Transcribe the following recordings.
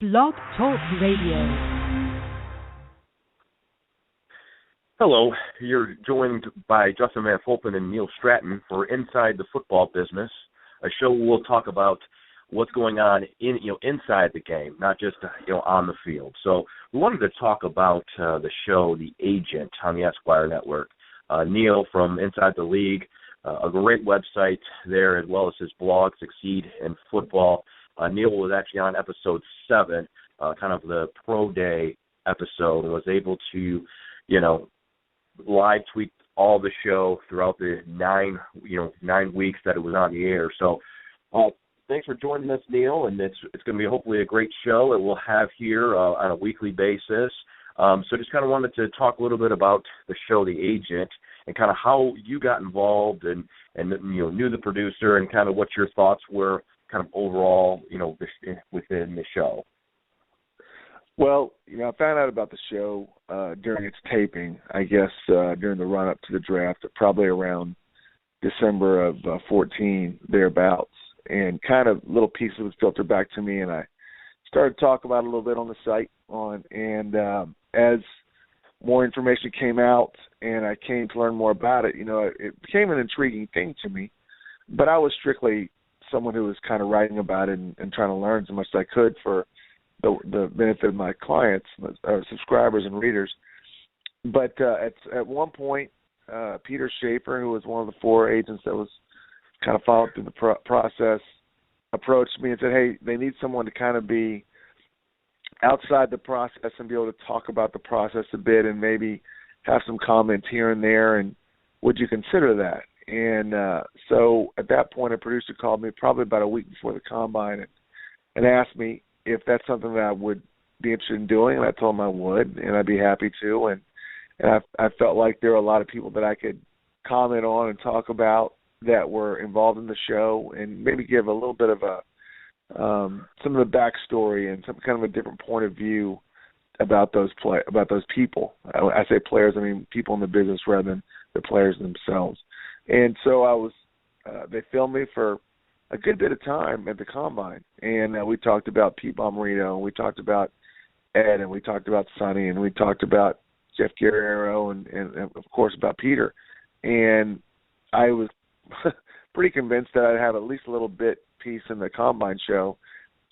Blog Talk Radio. Hello, you're joined by Justin VanFulpen and Neil Stratton for Inside the Football Business, a show where we'll talk about what's going on inside the game, not just on the field. So we wanted to talk about the show, The Agent, on the Esquire Network. Neil from Inside the League, a great website there, as well as his blog, Succeed in Football. Neil was actually on episode 7, kind of the pro day episode, and was able to, live tweet all the show throughout the 9 weeks that it was on the air. So thanks for joining us, Neil, and it's going to be hopefully a great show that we'll have here on a weekly basis. So just kind of wanted to talk a little bit about the show, The Agent, and kind of how you got involved and knew the producer, and kind of what your thoughts were kind of overall, within the show. Well, I found out about the show during its taping, I guess, during the run-up to the draft, probably around December of 14, thereabouts, and kind of little pieces would filter back to me, and I started to talk about it a little bit on the site, and as more information came out and I came to learn more about it, it became an intriguing thing to me, but I was strictly someone who was kind of writing about it and trying to learn as much as I could for the benefit of my clients, subscribers and readers. But at one point, Peter Schaefer, who was one of the 4 agents that was kind of followed through the process, approached me and said, hey, they need someone to kind of be outside the process and be able to talk about the process a bit and maybe have some comments here and there, and would you consider that? And so at that point, a producer called me probably about a week before the combine and asked me if that's something that I would be interested in doing, and I told him I would, and I'd be happy to. And I felt like there were a lot of people that I could comment on and talk about that were involved in the show, and maybe give a little bit of some of the backstory and some kind of a different point of view about those people. I say players, I mean people in the business rather than the players themselves. And so they filmed me for a good bit of time at the combine, and we talked about Pete Bomarito, and we talked about Ed, and we talked about Sonny, and we talked about Jeff Guerrero, and of course about Peter. And I was pretty convinced that I'd have at least a little bit piece in the combine show,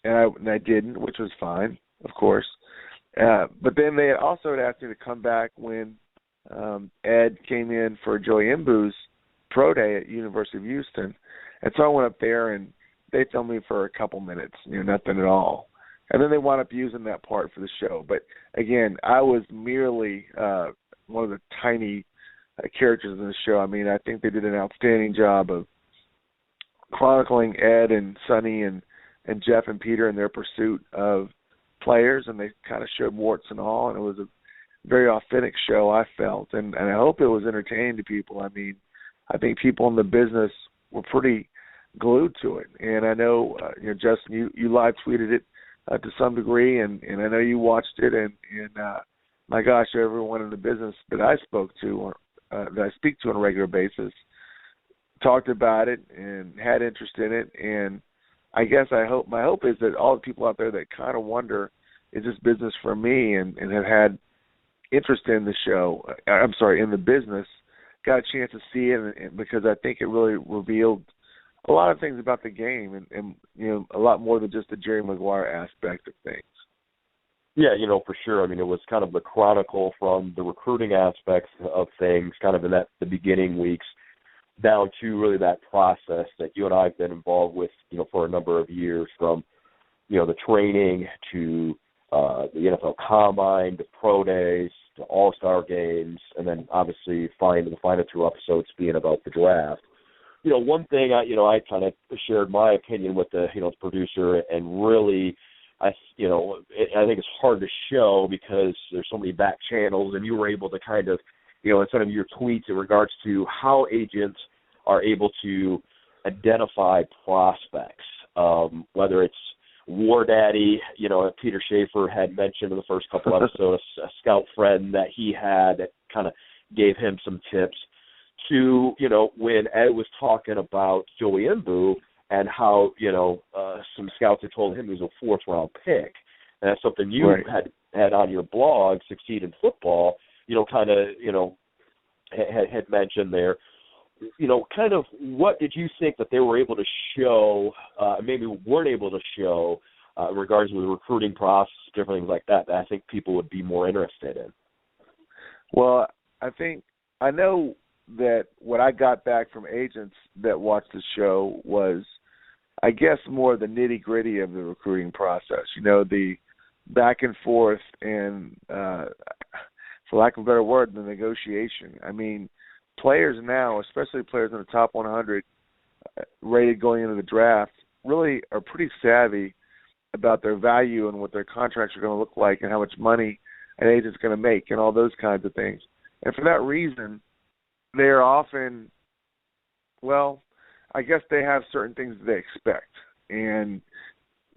and I didn't, which was fine, of course. But then they also had asked me to come back when Ed came in for Joey Imbu's pro day at University of Houston. And so I went up there, and they filmed me for a couple minutes, nothing at all. And then they wound up using that part for the show. But, again, I was merely one of the tiny characters in the show. I mean, I think they did an outstanding job of chronicling Ed and Sonny and Jeff and Peter in their pursuit of players, and they kind of showed warts and all, and it was a very authentic show, I felt. And I hope it was entertaining to people. I mean, I think people in the business were pretty glued to it. And I know, Justin, you live tweeted it to some degree, and I know you watched it. And my gosh, everyone in the business that I spoke to, that I speak to on a regular basis, talked about it and had interest in it. And I guess my hope is that all the people out there that kind of wonder, is this business for me, and have had interest in the show, in the business, got a chance to see it, and because I think it really revealed a lot of things about the game, and a lot more than just the Jerry Maguire aspect of things. Yeah, for sure. I mean, it was kind of the chronicle from the recruiting aspects of things, kind of in the beginning weeks, down to really that process that you and I have been involved with, for a number of years, from, the training to the NFL Combine, to pro days, to all-star games, and then obviously the final 2 episodes being about the draft. One thing I kind of shared my opinion with the producer, and really I think it's hard to show because there's so many back channels, and you were able to kind of in some of your tweets in regards to how agents are able to identify prospects, whether it's War Daddy, Peter Schaefer had mentioned in the first couple episodes, a scout friend that he had that kind of gave him some tips, to, when Ed was talking about Joey Imbu and how, some scouts had told him he was a 4th-round pick. and that's something you had on your blog, Succeed in Football, kind of, had mentioned there. Kind of what did you think that they were able to show, maybe weren't able to show, in regards to the recruiting process, different things like that I think people would be more interested in? Well, I know that what I got back from agents that watched the show was, I guess, more the nitty-gritty of the recruiting process, the back and forth and, for lack of a better word, the negotiation. I mean, players now, especially players in the top 100 rated going into the draft, really are pretty savvy about their value and what their contracts are going to look like and how much money an agent's going to make and all those kinds of things. And for that reason, they're often, well, I guess they have certain things that they expect. And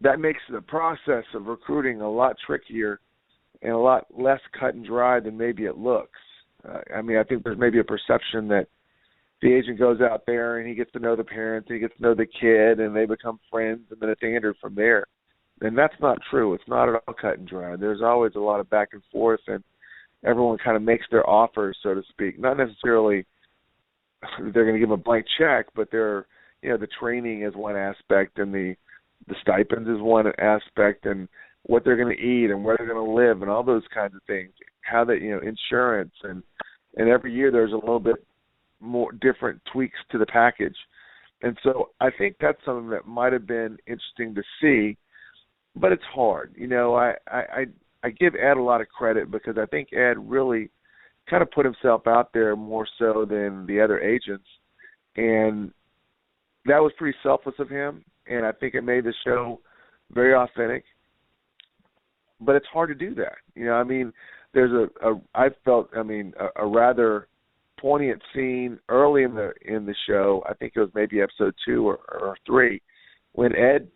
that makes the process of recruiting a lot trickier and a lot less cut and dry than maybe it looks. I think there's maybe a perception that the agent goes out there and he gets to know the parents, and he gets to know the kid, and they become friends, and then it's andrew from there. And that's not true. It's not at all cut and dry. There's always a lot of back and forth, and everyone kind of makes their offers, so to speak. Not necessarily they're going to give them a blank check, but they're, the training is one aspect, and the stipends is one aspect, and what they're going to eat and where they're going to live and all those kinds of things. How they, insurance, and every year there's a little bit more different tweaks to the package. And so I think that's something that might have been interesting to see, but it's hard. I give Ed a lot of credit because I think Ed really kind of put himself out there more so than the other agents, and that was pretty selfless of him, and I think it made the show very authentic. But it's hard to do that. There's a rather poignant scene early in the show. I think it was maybe episode 2 or 3, when Ed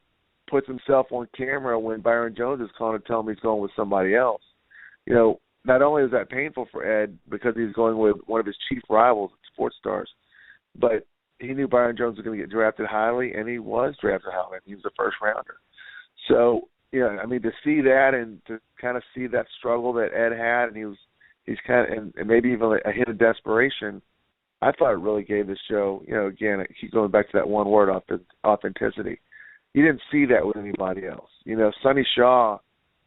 puts himself on camera when Byron Jones is calling to tell him he's going with somebody else. Not only is that painful for Ed because he's going with one of his chief rivals at Sports Stars, but he knew Byron Jones was going to get drafted highly, and he was drafted highly. He was a first rounder. So, to see that and to kind of see that struggle that Ed had, and he's kind of, and maybe even a hit of desperation, I thought it really gave the show, again, I keep going back to that one word, authenticity. You didn't see that with anybody else. Sonny Shaw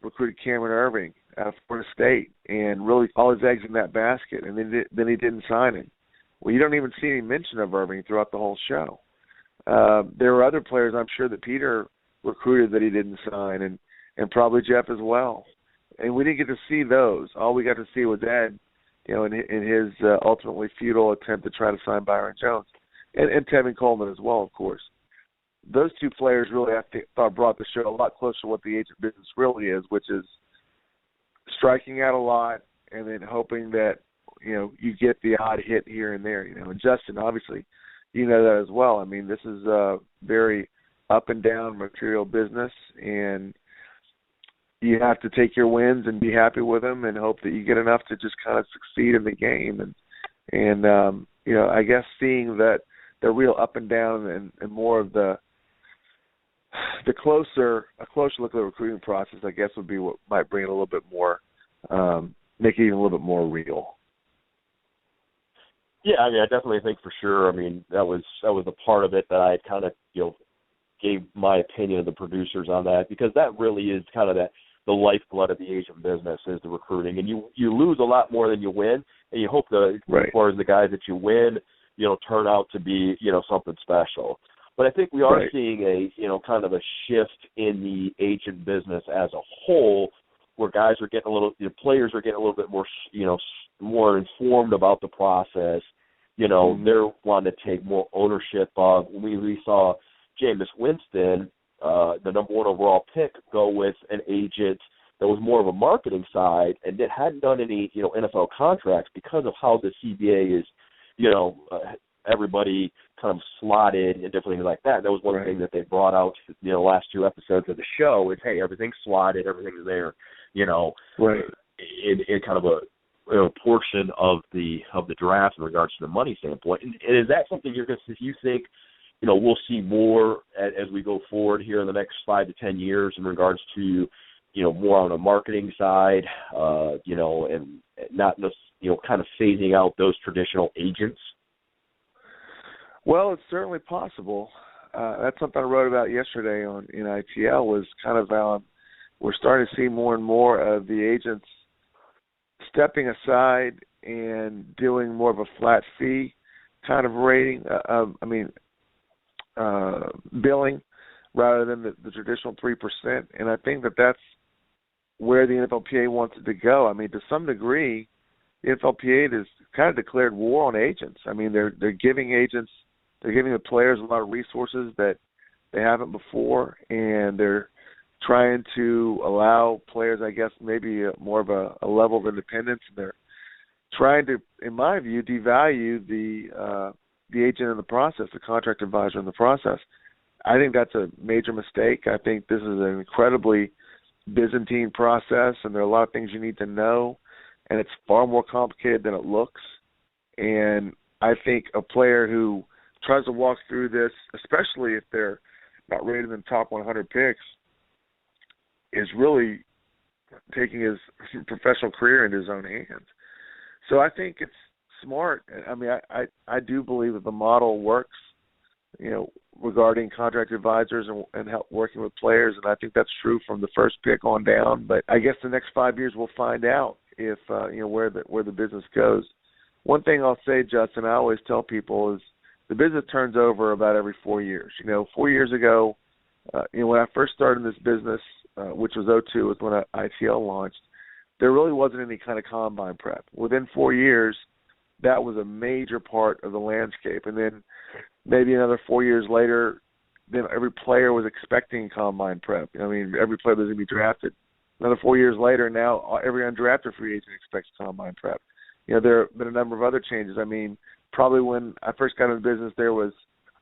recruited Cameron Irving out of Florida State and really all his eggs in that basket, and then he didn't sign him. Well, you don't even see any mention of Irving throughout the whole show. There were other players, I'm sure, that Peter recruited that he didn't sign, and probably Jeff as well. And we didn't get to see those. All we got to see was Ed, in his ultimately futile attempt to try to sign Byron Jones, and Tevin Coleman as well, of course. Those two players really, I thought, brought the show a lot closer to what the agent business really is, which is striking out a lot and then hoping that, you get the odd hit here and there. And Justin, obviously, that as well. This is a very up and down material business, and you have to take your wins and be happy with them and hope that you get enough to just kind of succeed in the game. And I guess seeing that the real up and down and more of a closer look at the recruiting process, I guess, would be what might bring it a little bit more, make it even a little bit more real. Yeah, I definitely think for sure. That was a part of it that I kind of, gave my opinion of the producers on that, because that really is kind of the lifeblood of the agent business is the recruiting, and you lose a lot more than you win, and you hope that as far as the guys that you win, turn out to be, something special. But I think we are seeing a, kind of a shift in the agent business as a whole, where guys are getting players are getting a little bit more, more informed about the process. They're wanting to take more ownership of. We saw Jameis Winston, the number 1 overall pick, go with an agent that was more of a marketing side and that hadn't done any, NFL contracts because of how the CBA is, everybody kind of slotted and different things like that. That was one thing that they brought out, last 2 episodes of the show is, hey, everything's slotted, everything's there, in kind of a portion of the draft in regards to the money standpoint. And is that something you think, we'll see more as we go forward here in the next 5 to 10 years in regards to, more on the marketing side, and not just, kind of phasing out those traditional agents? Well, it's certainly possible. That's something I wrote about yesterday in ITL, was kind of we're starting to see more and more of the agents stepping aside and doing more of a flat fee kind of rating, billing, rather than the traditional 3%. And I think that's where the NFLPA wants it to go. I mean, to some degree, the NFLPA has kind of declared war on agents. I mean, they're giving the players a lot of resources that they haven't before, and they're trying to allow players, I guess, maybe more of a level of independence. And they're trying to, in my view, devalue the agent in the process, the contract advisor in the process. I think that's a major mistake. I think this is an incredibly Byzantine process, and there are a lot of things you need to know, and it's far more complicated than it looks. And I think a player who tries to walk through this, especially if they're not rated in the top 100 picks, is really taking his professional career into his own hands. So I think it's smart. I mean, I do believe that the model works, regarding contract advisors and help working with players, and I think that's true from the first pick on down. But I guess the next 5 years we'll find out if where the business goes. One thing I'll say, Justin, I always tell people is the business turns over about every 4 years. 4 years ago, when I first started in this business, which was 2002, was when ITL launched, there really wasn't any kind of combine prep. Within 4 years, that was a major part of the landscape. And then maybe another 4 years later, then every player was expecting combine prep. I mean, every player was going to be drafted. Another 4 years later, now every undrafted free agent expects combine prep. There have been a number of other changes. I mean, probably when I first got into the business, there was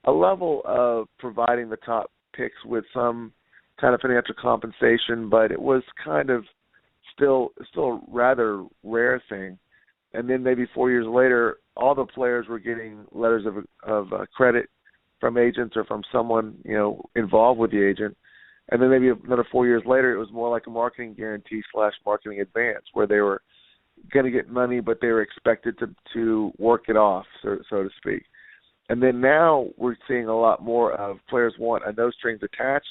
a level of providing the top picks with some kind of financial compensation, but it was kind of still a rather rare thing. And then maybe 4 years later, all the players were getting letters of credit from agents or from someone, involved with the agent. And then maybe another 4 years later, it was more like a marketing guarantee / marketing advance, where they were going to get money, but they were expected to work it off, so to speak. And then now we're seeing a lot more of players want a no strings attached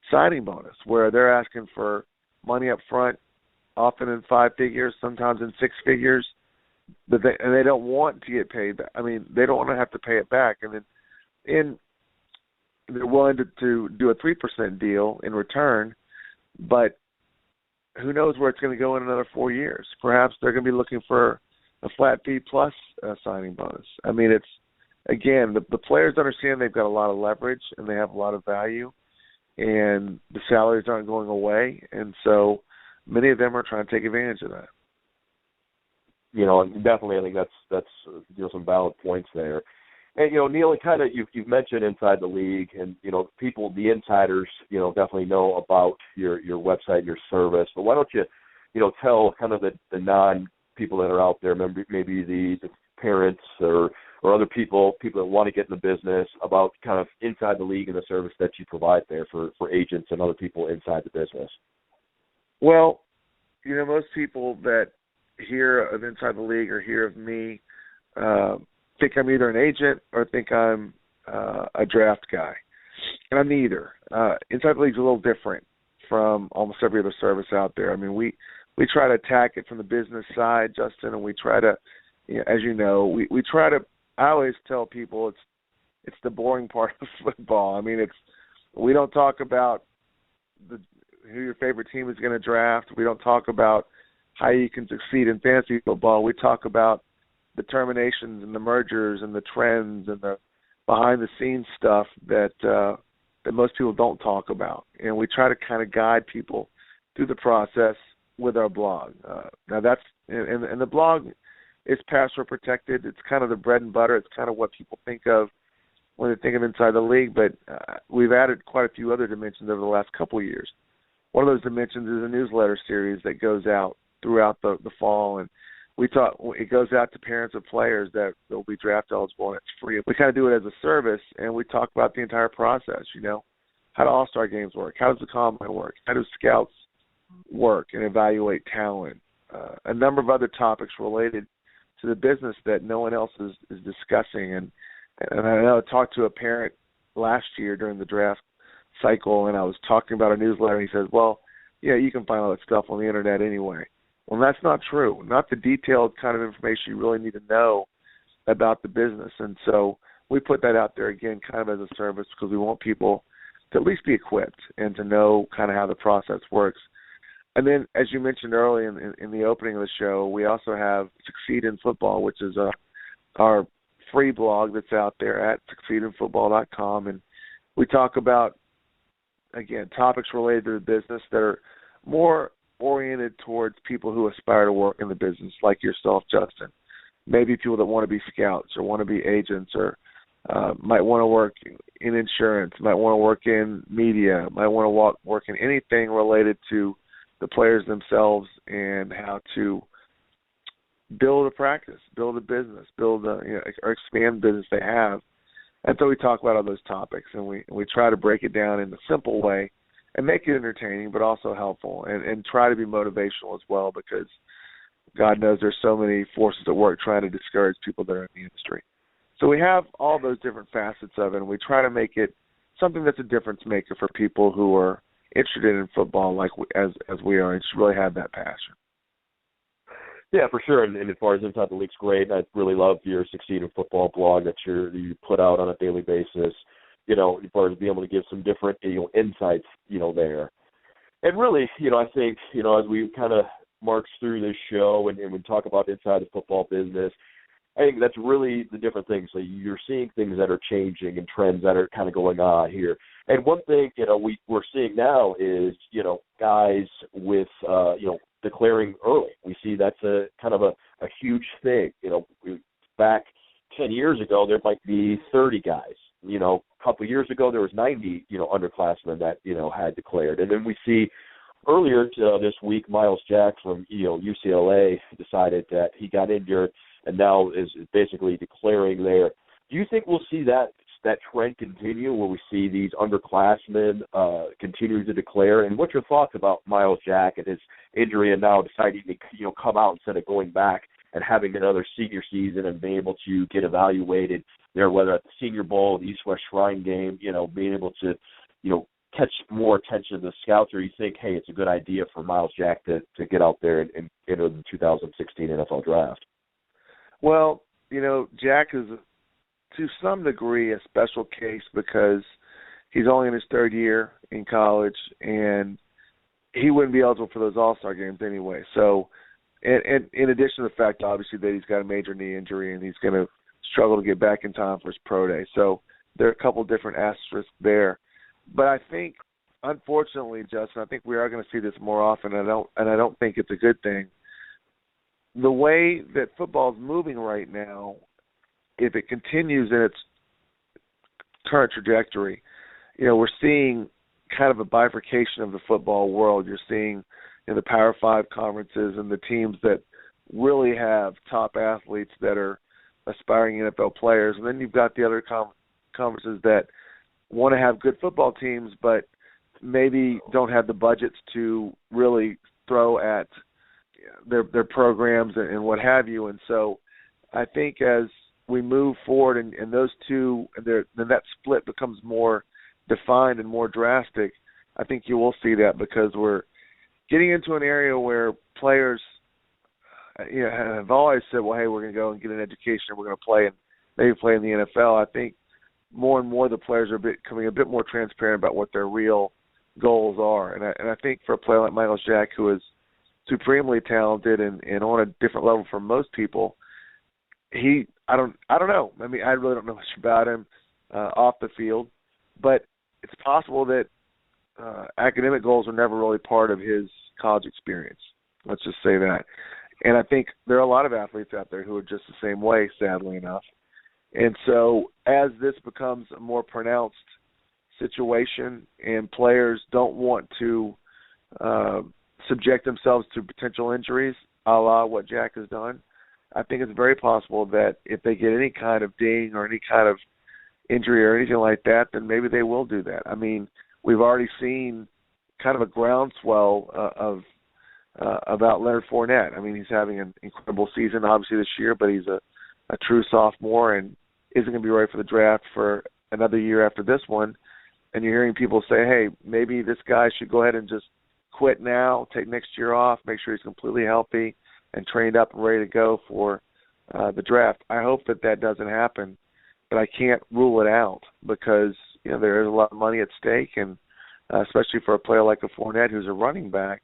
signing bonus, where they're asking for money up front, often in 5 figures, sometimes in 6 figures, but they don't want to get paid back. I mean, they don't want to have to pay it back, and then they're willing to do a 3% deal in return, but who knows where it's going to go in another 4 years. Perhaps they're going to be looking for a flat fee plus a signing bonus. I mean, it's, again, the players understand they've got a lot of leverage and they have a lot of value, and the salaries aren't going away, and so many of them are trying to take advantage of that. Definitely, I think that's some valid points there. And Neil, kind of you've mentioned inside the league, and people, the insiders, definitely know about your website, your service. But why don't you, tell kind of the non people that are out there, maybe the parents or other people that want to get in the business, about kind of inside the league and the service that you provide there for agents and other people inside the business. Well, most people that hear of Inside the League or hear of me think I'm either an agent or think I'm a draft guy. And I'm neither. Inside the League is a little different from almost every other service out there. I mean, we try to attack it from the business side, Justin, and we try to, as you know, we try to, I always tell people it's the boring part of football. I mean, we don't talk about who your favorite team is going to draft. We don't talk about how you can succeed in fantasy football. We talk about the terminations and the mergers and the trends and the behind-the-scenes stuff that most people don't talk about. And we try to kind of guide people through the process with our blog. Now that's and the blog is password protected. It's kind of the bread and butter. It's kind of what people think of when they think of Inside the League. But we've added quite a few other dimensions over the last couple of years. One of those dimensions is a newsletter series that goes out throughout the fall, and it goes out to parents of players that will be draft eligible, and it's free. We kind of do it as a service, and we talk about the entire process, how do all-star games work? How does the combine work? How do scouts work and evaluate talent, a number of other topics related to the business that no one else is discussing. And I know I talked to a parent last year during the draft cycle, and I was talking about a newsletter, and he says, well, yeah, you can find all that stuff on the internet anyway. Well, that's not true. Not the detailed kind of information you really need to know about the business. And so we put that out there, again, kind of as a service because we want people to at least be equipped and to know kind of how the process works. And then, as you mentioned early in the opening of the show, we also have Succeed in Football, which is our free blog that's out there at succeedinfootball.com. And we talk about, again, topics related to the business that are more oriented towards people who aspire to work in the business, like yourself, Justin. Maybe people that want to be scouts or want to be agents or might want to work in insurance, might want to work in media, might want to work in anything related to the players themselves and how to build a practice, build a business, or expand the business they have. And so we talk about all those topics, and we try to break it down in a simple way and make it entertaining but also helpful and try to be motivational as well, because God knows there's so many forces at work trying to discourage people that are in the industry. So we have all those different facets of it, and we try to make it something that's a difference maker for people who are interested in football as we are, and just really have that passion. Yeah, for sure. And as far as Inside the League's great. I really love your Succeed in Football blog that you put out on a daily basis, as far as being able to give some different, insights, there. And really, I think, as we kind of march through this show and we talk about inside the football business, I think that's really the different things. So you're seeing things that are changing and trends that are kind of going on here. And one thing, we're seeing now is, guys with, declaring early. We see that's a kind of a huge thing. Back 10 years ago, there might be 30 guys. A couple of years ago, there was 90, underclassmen that, had declared. And then we see earlier this week, Miles Jack from, UCLA decided that he got injured and now is basically declaring there. Do you think we'll see that trend continue where we see these underclassmen continue to declare? And what's your thoughts about Miles Jack and his injury and now deciding to come out instead of going back and having another senior season and being able to get evaluated there, whether at the Senior Bowl, the East-West Shrine Game, being able to, catch more attention of the scouts? Or you think, hey, it's a good idea for Miles Jack to get out there and enter the 2016 NFL Draft? Well, Jack is to some degree a special case because he's only in his third year in college, and he wouldn't be eligible for those All-Star games anyway. So, and in addition to the fact, obviously, that he's got a major knee injury and he's going to struggle to get back in time for his pro day. So there are a couple different asterisks there. But I think, unfortunately, Justin, I think we are going to see this more often, and I don't think it's a good thing. The way that football is moving right now, if it continues in its current trajectory, we're seeing kind of a bifurcation of the football world. You're seeing in the Power 5 conferences and the teams that really have top athletes that are aspiring NFL players. And then you've got the other conferences that want to have good football teams but maybe don't have the budgets to really throw at their programs and what have you. And so I think as we move forward and those two, then that split becomes more defined and more drastic, I think you will see that because we're getting into an area where players have always said, well, hey, we're going to go and get an education and we're going to play and maybe play in the NFL. I think more and more the players are becoming a bit more transparent about what their real goals are. And I think for a player like Miles Jack, who is supremely talented and on a different level from most people, I don't know. I mean, I really don't know much about him off the field, but it's possible that academic goals are never really part of his college experience. Let's just say that. And I think there are a lot of athletes out there who are just the same way, sadly enough. And so as this becomes a more pronounced situation and players don't want to subject themselves to potential injuries, a la what Jack has done, I think it's very possible that if they get any kind of ding or any kind of injury or anything like that, then maybe they will do that. I mean, we've already seen kind of a groundswell about Leonard Fournette. I mean, he's having an incredible season, obviously, this year, but he's a true sophomore and isn't going to be ready for the draft for another year after this one. And you're hearing people say, hey, maybe this guy should go ahead and just quit now, take next year off, make sure he's completely healthy and trained up and ready to go for the draft. I hope that doesn't happen, but I can't rule it out because, there is a lot of money at stake, and especially for a player like a Fournette who's a running back,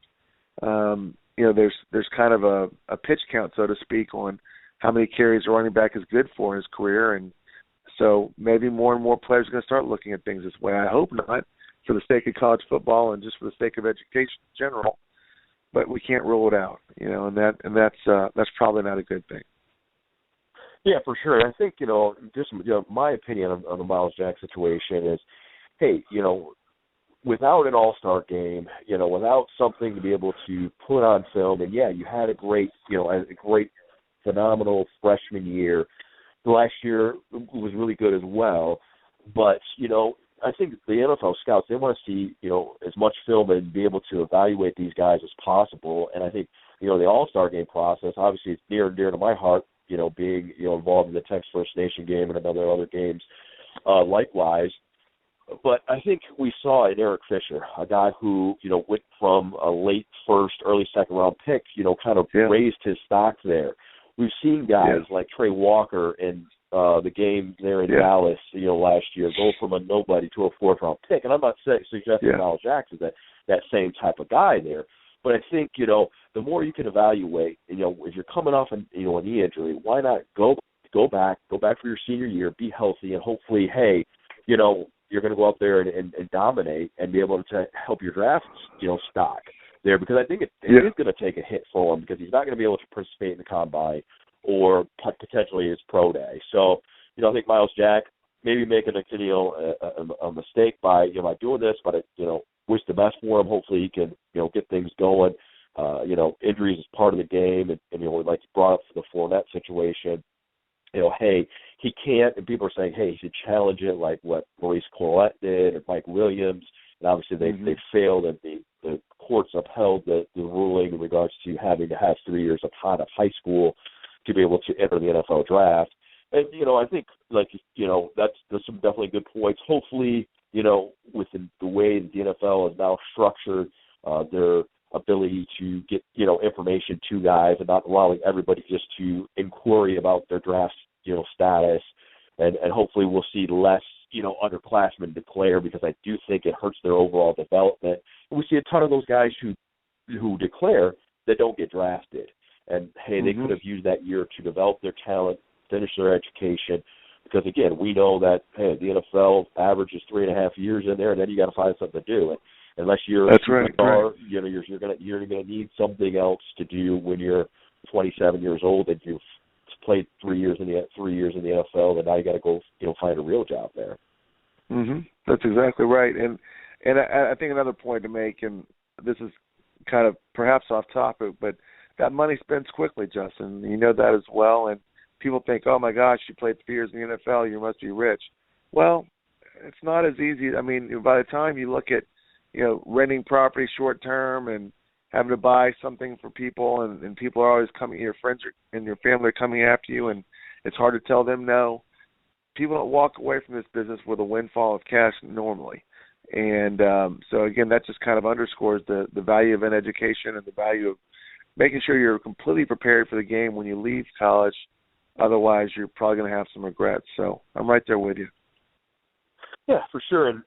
there's kind of a pitch count, so to speak, on how many carries a running back is good for in his career. And so maybe more and more players are going to start looking at things this way. I hope not, for the sake of college football and just for the sake of education in general. But we can't rule it out, and that's probably not a good thing. Yeah, for sure. And I think, just my opinion on the Miles Jack situation is, hey, without an all-star game, without something to be able to put on film, and yeah, you had a great, phenomenal freshman year. The last year was really good as well, but, I think the NFL scouts, they want to see, as much film and be able to evaluate these guys as possible. And I think, the all-star game process, obviously it's near and dear to my heart, being, involved in the Texas First Nation game and other games likewise. But I think we saw in Eric Fisher, a guy who, went from a late first, early second round pick, kind of raised his stock there. We've seen guys like Trey Walker and the game there in Dallas, last year, go from a nobody to a fourth round pick. And I'm not suggesting Miles Jack is that same type of guy there. But I think, the more you can evaluate, if you're coming off an knee injury, why not go back for your senior year, be healthy, and hopefully, hey, you're going to go out there and dominate and be able to help your draft, stock there, because I think it is going to take a hit for him because he's not going to be able to participate in the combine or potentially his pro day. So, I think Miles Jack maybe making a mistake by doing this, but I wish the best for him. Hopefully he can get things going. Injuries is part of the game, and like you brought up for the Fournette situation. Hey, he can't, and people are saying, hey, he should challenge it like what Maurice Clarett did or Mike Williams. And obviously they failed, and the courts upheld the ruling in regards to having to have 3 years of high school to be able to enter the NFL draft. And, I think, that's some definitely good points. Hopefully, with the way the NFL is now structured, their ability to get, information to guys and not allowing everybody just to inquiry about their draft, status. And hopefully we'll see less, underclassmen declare, because I do think it hurts their overall development. And we see a ton of those guys who declare that don't get drafted. And, hey, they could have used that year to develop their talent, finish their education, because, again, we know that, hey, the NFL average is 3.5 years in there, and then you got to find something to do. And unless you're a superstar, you're going to need something else to do when you're 27 years old and you've played 3 years in the NFL, and now you got to go, find a real job there. That's exactly right. And I think another point to make, and this is kind of perhaps off topic, but that money spends quickly, Justin. You know that as well. And people think, oh, my gosh, you played 3 years in the NFL, you must be rich. Well, it's not as easy. I mean, by the time you look at, renting property short term and having to buy something for people, and people are always coming, your friends and your family are coming after you, and it's hard to tell them no. People don't walk away from this business with a windfall of cash normally. And so, again, that just kind of underscores the value of an education and the value of making sure you're completely prepared for the game when you leave college. Otherwise, you're probably going to have some regrets. So I'm right there with you. Yeah, for sure. And,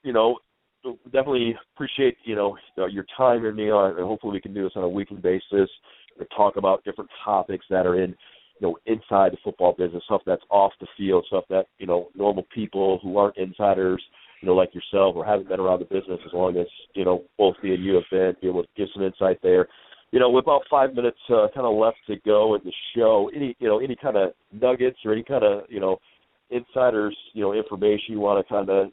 definitely appreciate, your time here, Neil. And hopefully we can do this on a weekly basis to talk about different topics that are in, inside the football business, stuff that's off the field, stuff that, normal people who aren't insiders, like yourself or haven't been around the business as long as, both me and you have been, be able to give some insight there. With about 5 minutes kind of left to go in the show, any kind of nuggets or any kind of, insiders, information you want to kind of,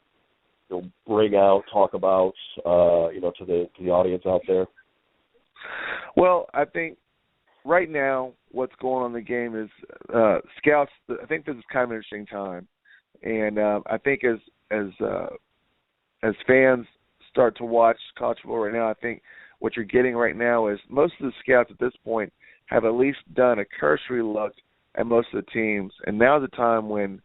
bring out, talk about, to the audience out there? Well, I think right now what's going on in the game is scouts. I think this is kind of an interesting time, and I think as fans start to watch college football right now, I think what you're getting right now is most of the scouts at this point have at least done a cursory look at most of the teams, and now's the time when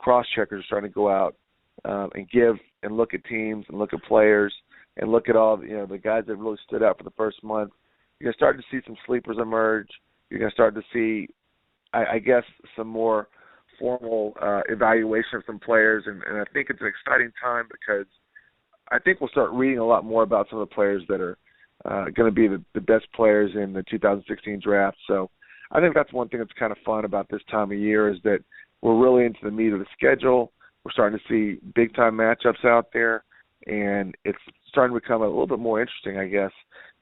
cross-checkers are starting to go out and give and look at teams and look at players and look at all the guys that really stood out for the first month. You're going to start to see some sleepers emerge. You're going to start to see, I guess, some more formal evaluation of some players, and I think it's an exciting time because I think we'll start reading a lot more about some of the players that are going to be the best players in the 2016 draft. So I think that's one thing that's kind of fun about this time of year is that we're really into the meat of the schedule. We're starting to see big-time matchups out there, and it's starting to become a little bit more interesting, I guess,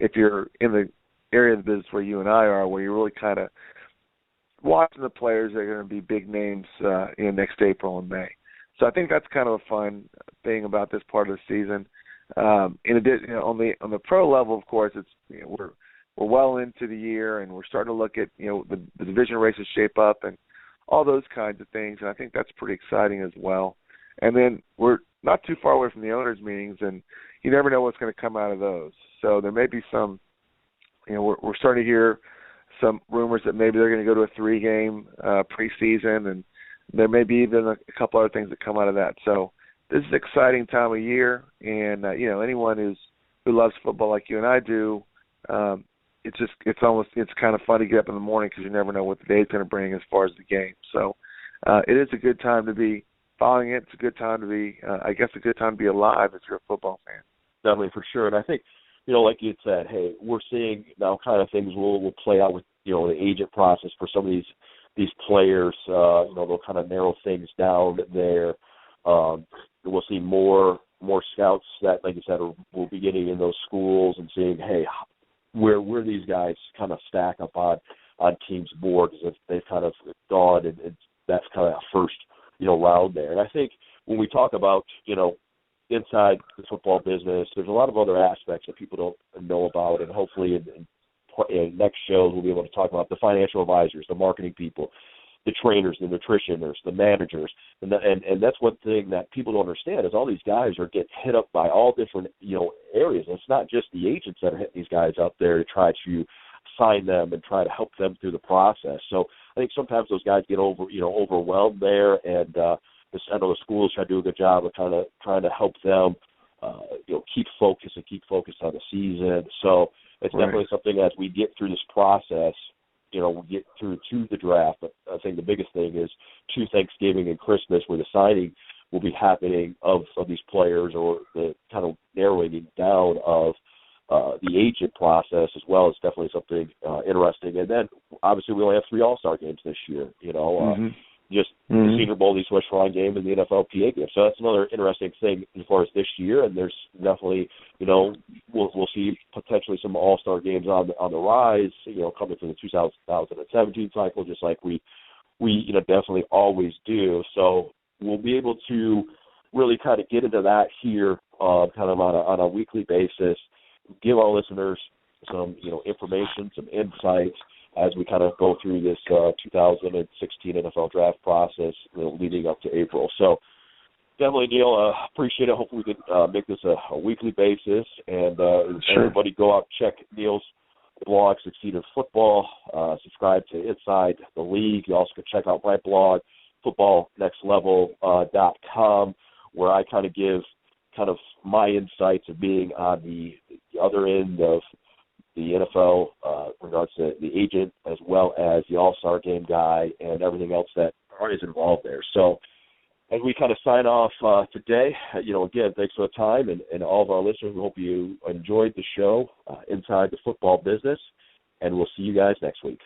if you're in the area of the business where you and I are, where you're really kind of watching the players that are going to be big names next April and May. So I think that's kind of a fun thing about this part of the season. In addition, on the pro level, of course, it's we're well into the year, and we're starting to look at the division races shape up and all those kinds of things, and I think that's pretty exciting as well. And then we're not too far away from the owners' meetings, and you never know what's going to come out of those. So there may be some, we're starting to hear some rumors that maybe they're going to go to a 3-game preseason, and there may be even a couple other things that come out of that. So this is an exciting time of year, and anyone who loves football like you and I do, it's kind of fun to get up in the morning because you never know what the day's going to bring as far as the game. So it is a good time to be following it. It's a good time to be, a good time to be alive if you're a football fan. Definitely, for sure. And I think, like you had said, hey, we're seeing now kind of things will play out with, the agent process for some of these players. They'll kind of narrow things down there. We'll see more scouts that, like you said, will be getting in those schools and seeing, hey, where these guys kind of stack up on teams' boards if they've kind of gone, and that's kind of first, round there. And I think when we talk about, inside the football business, there's a lot of other aspects that people don't know about, and hopefully in next shows we'll be able to talk about the financial advisors, the marketing people, the trainers, the nutritionists, the managers, and that's one thing that people don't understand is all these guys are getting hit up by all different areas. And it's not just the agents that are hitting these guys up there to try to sign them and try to help them through the process. So I think sometimes those guys get overwhelmed there, and I know the schools try to do a good job of trying to help them keep focused on the season. So it's definitely something as we get through this process. We'll get through to the draft, but I think the biggest thing is to Thanksgiving and Christmas, where the signing will be happening of these players, or the kind of narrowing down of the agent process as well is definitely something interesting. And then obviously we only have 3 All-Star games this year. The Senior Bowl, the East West Shrine game, and the NFLPA game. So that's another interesting thing as far as this year. And there's definitely, we'll see potentially some All-Star games on the rise, coming from the 2017 cycle, just like we definitely always do. So we'll be able to really kind of get into that here, kind of on a weekly basis, give our listeners some, information, some insights as we kind of go through this 2016 NFL draft process, leading up to April. So definitely, Neil, appreciate it. Hopefully we can make this a weekly basis. And everybody go out, check Neil's blog, Succeed in Football. Subscribe to Inside the League. You also can check out my blog, footballnextlevel.com, where I kind of give kind of my insights of being on the other end of the NFL, regards to the agent as well as the All-Star game guy and everything else that is involved there. So as we kind of sign off today, again, thanks for the time, and all of our listeners, we hope you enjoyed the show, Inside the Football Business, and we'll see you guys next week.